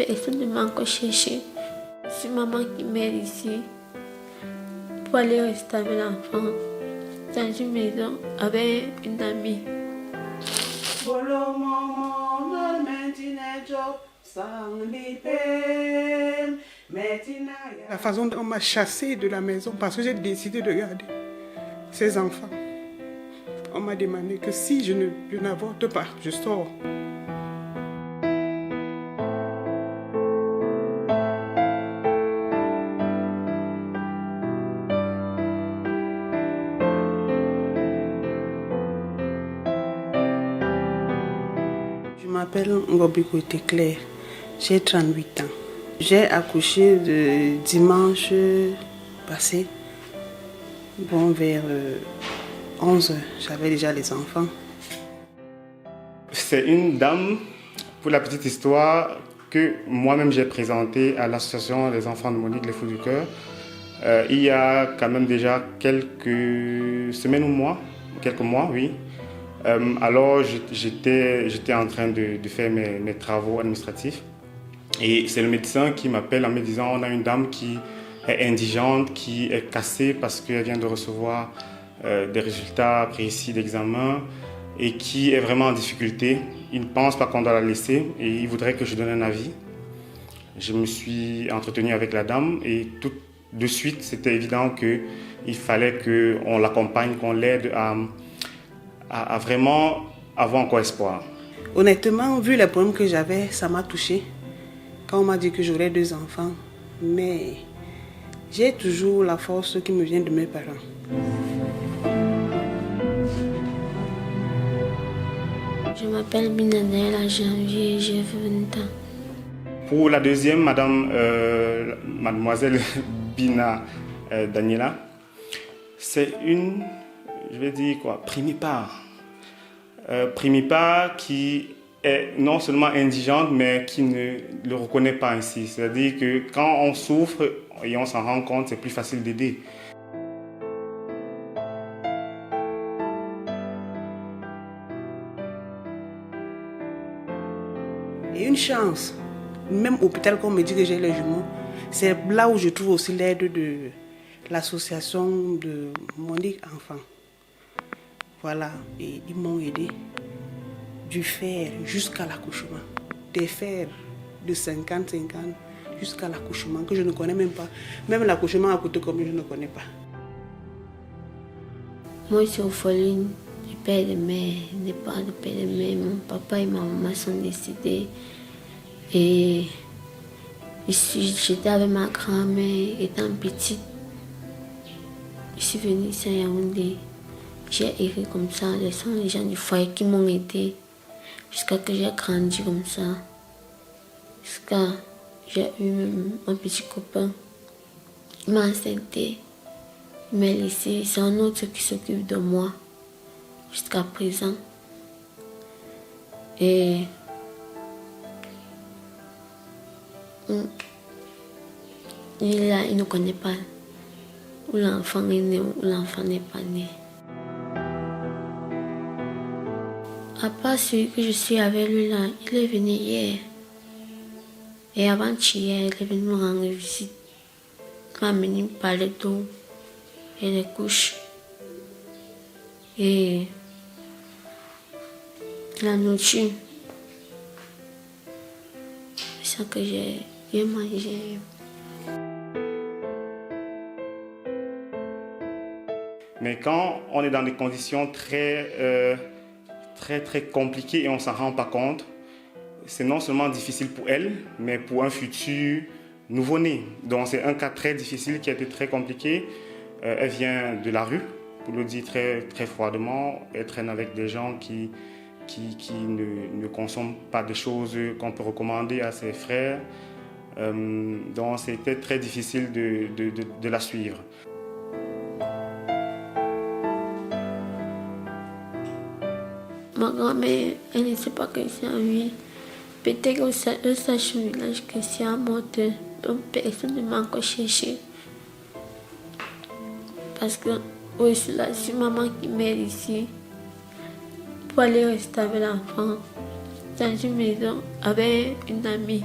personne ne m'a encore cherché. C'est maman qui m'aide ici pour aller rester avec l'enfant dans une maison avec une amie. La façon dont on m'a chassée de la maison parce que j'ai décidé de garder ces enfants. On m'a demandé que si je n'avorte pas, je sors. Je m'appelle Ngobiko Claire, j'ai 38 ans. J'ai accouché le dimanche passé, vers 11 h. J'avais déjà les enfants. C'est une dame, pour la petite histoire, que moi-même j'ai présentée à l'association des enfants de Monique, les Fous du Cœur. Il y a quand même déjà quelques semaines ou mois, quelques mois, oui. Alors j'étais en train de faire mes travaux administratifs. Et c'est le médecin qui m'appelle en me disant on a une dame qui est indigente, qui est cassée parce qu'elle vient de recevoir des résultats précis d'examen et qui est vraiment en difficulté. Il ne pense pas qu'on doit la laisser et il voudrait que je donne un avis. Je me suis entretenu avec la dame et tout de suite c'était évident qu'il fallait qu'on l'accompagne, qu'on l'aide à vraiment avoir encore espoir. Honnêtement, vu les problèmes que j'avais, ça m'a touchée. Quand on m'a dit que j'aurais 2 enfants, mais j'ai toujours la force qui me vient de mes parents. Je m'appelle Binadel à janvier, j'ai 20 ans. Pour la deuxième, mademoiselle Bina Daniela, c'est une, je vais dire quoi, primipare. Primipare qui est non seulement indigente, mais qui ne le reconnaît pas ainsi. C'est-à-dire que quand on souffre et on s'en rend compte, c'est plus facile d'aider. Et une chance, même au hôpital, quand on me dit que j'ai les jumeaux, c'est là où je trouve aussi l'aide de l'association de Monique Enfant. Voilà, et ils m'ont aidé du fer jusqu'à l'accouchement. Des fers de 50-50 jusqu'à l'accouchement que je ne connais même pas. Même l'accouchement a coûté comme je ne connais pas. Moi, je suis orpheline du père et de mère, des parents du père et de mère. Mon papa et ma maman sont décédés. Et j'étais avec ma grand-mère étant petite. Je suis venue ici à Yaoundé. J'ai erré comme ça. Ce sont les gens du foyer qui m'ont aidé. Jusqu'à que j'ai grandi comme ça. Jusqu'à j'ai eu un petit copain. Il m'a enceinté. Il m'a laissé. C'est un autre qui s'occupe de moi. Jusqu'à présent. Et il ne connaît pas où l'enfant est né, où l'enfant n'est pas né. À part celui que je suis avec lui là, il est venu hier. Et avant-hier, il est venu me rendre visite. Il m'a amené me parler d'eau et des couches. Et la nourriture. C'est ça que j'ai mangé. Mais quand on est dans des conditions très compliquées et on ne s'en rend pas compte, c'est non seulement difficile pour elle, mais pour un futur nouveau-né. Donc c'est un cas très difficile qui a été très compliqué. Elle vient de la rue, pour le dire très froidement. Elle traîne avec des gens qui ne consomment pas des choses qu'on peut recommander à ses frères. Donc c'était très difficile de la suivre. Ma grand-mère, elle ne sait pas que c'est en vie. Peut-être qu'elle sache au village que c'est à mort. Donc personne ne m'a encore cherché. Parce que aussi là, c'est maman qui m'aide ici pour aller rester avec l'enfant dans une maison avec une amie.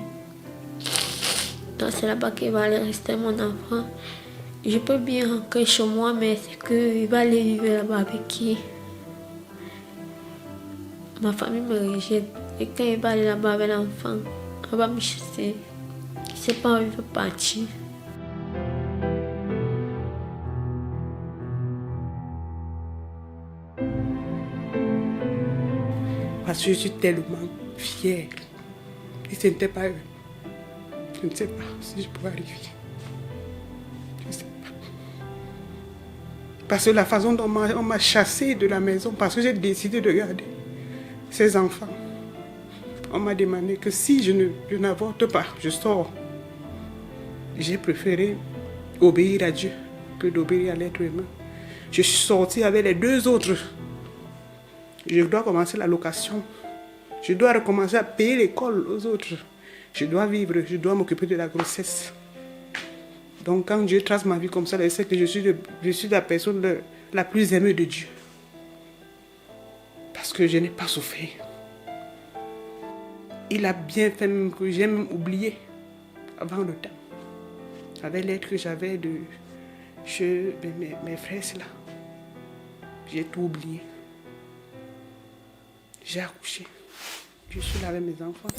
Donc c'est là-bas qu'il va aller rester mon enfant. Je peux bien rentrer chez moi, mais c'est qu'il va aller vivre là-bas avec qui? Ma famille me rejette. Et quand il va aller là-bas avec l'enfant, on va me chasser. Il ne sait pas où il veut partir. Parce que je suis tellement fière. Et ce n'était pas eux. Je ne sais pas si je pourrais arriver. Je ne sais pas. Parce que la façon dont on m'a chassée de la maison, parce que j'ai décidé de garder ces enfants, on m'a demandé que si je n'avorte pas, je sors. J'ai préféré obéir à Dieu que d'obéir à l'être humain. Je suis sortie avec les 2 autres. Je dois commencer la location. Je dois recommencer à payer l'école aux autres. Je dois vivre, je dois m'occuper de la grossesse. Donc quand Dieu trace ma vie comme ça, je sais que je suis la personne la plus aimée de Dieu. Parce que je n'ai pas souffert. Il a bien fait même que j'ai même oublié avant le temps. Avec l'aide que j'avais de chez mes frères là. J'ai tout oublié. J'ai accouché. Je suis là avec mes enfants.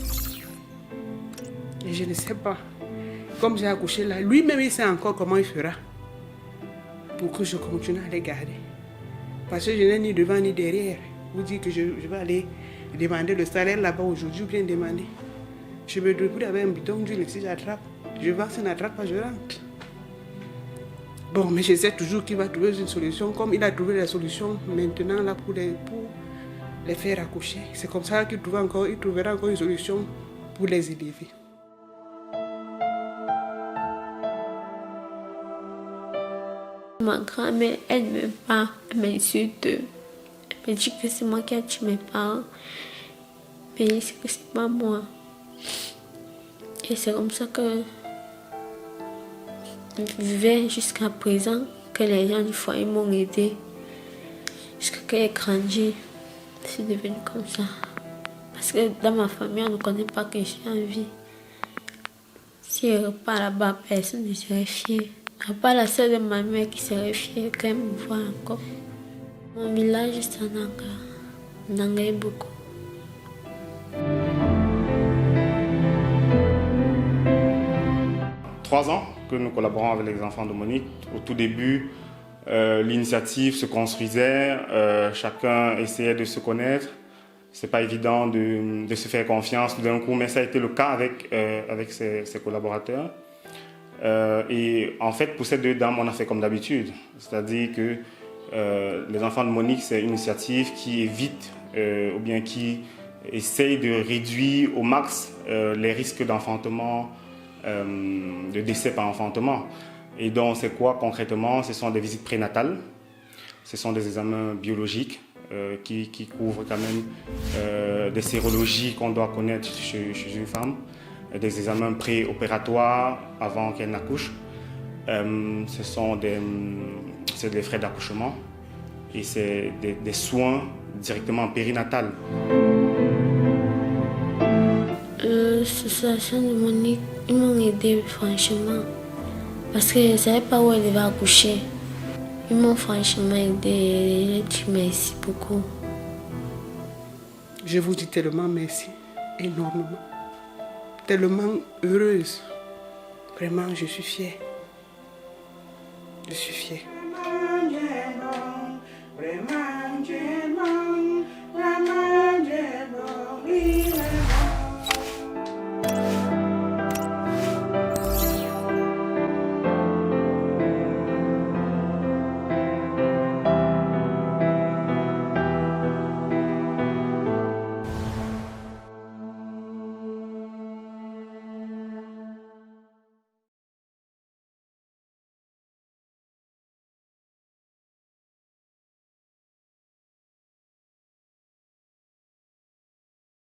Et je ne sais pas. Comme j'ai accouché là, lui-même il sait encore comment il fera pour que je continue à les garder. Parce que je n'ai ni devant ni derrière. Vous dites que je vais aller demander le salaire là-bas aujourd'hui ou bien demander. Je me débrouille avec un bidon d'huile si j'attrape. Je vais, si je n'attrape pas, je rentre. Bon, mais je sais toujours qu'il va trouver une solution, comme il a trouvé la solution maintenant là pour les faire accoucher. C'est comme ça qu'il trouvera encore une solution pour les élever. Ma grand-mère, elle ne m'aime pas, elle m'insulte. Elle me dit que c'est moi qui ai tué mes parents. Mais c'est que c'est pas moi. Et c'est comme ça que je vivais jusqu'à présent, que les gens du foyer m'ont aidé. Jusqu'à ce que j'ai grandi, c'est devenu comme ça. Parce que dans ma famille, on ne connaît pas que je suis en vie. Si elle repart là-bas, personne ne serait fier. À part la sœur de ma mère qui serait fière quand elle me voit encore. Mon village, c'est en Nanga. Nanga est beaucoup. Trois ans que nous collaborons avec les enfants de Monique. Au tout début, l'initiative se construisait, chacun essayait de se connaître. C'est pas évident de se faire confiance tout d'un coup, mais ça a été le cas avec ses collaborateurs. Et en fait, pour ces 2 dames, on a fait comme d'habitude. C'est-à-dire que les enfants de Monique, c'est une initiative qui évite ou bien qui essaye de réduire au max les risques d'enfantement, de décès par enfantement. Et donc, c'est quoi concrètement? Ce sont des visites prénatales, ce sont des examens biologiques qui couvrent quand même des sérologies qu'on doit connaître chez une femme, des examens préopératoires avant qu'elle n'accouche. C'est des frais d'accouchement et c'est des soins directement périnatales. L'association de Monique, ils m'ont aidé franchement. Parce que je ne savais pas où elle devait accoucher. Ils m'ont franchement aidé. Je dis merci beaucoup. Je vous dis tellement merci, énormément. Tellement heureuse. Vraiment, je suis fière. Je suis fière. Vraiment,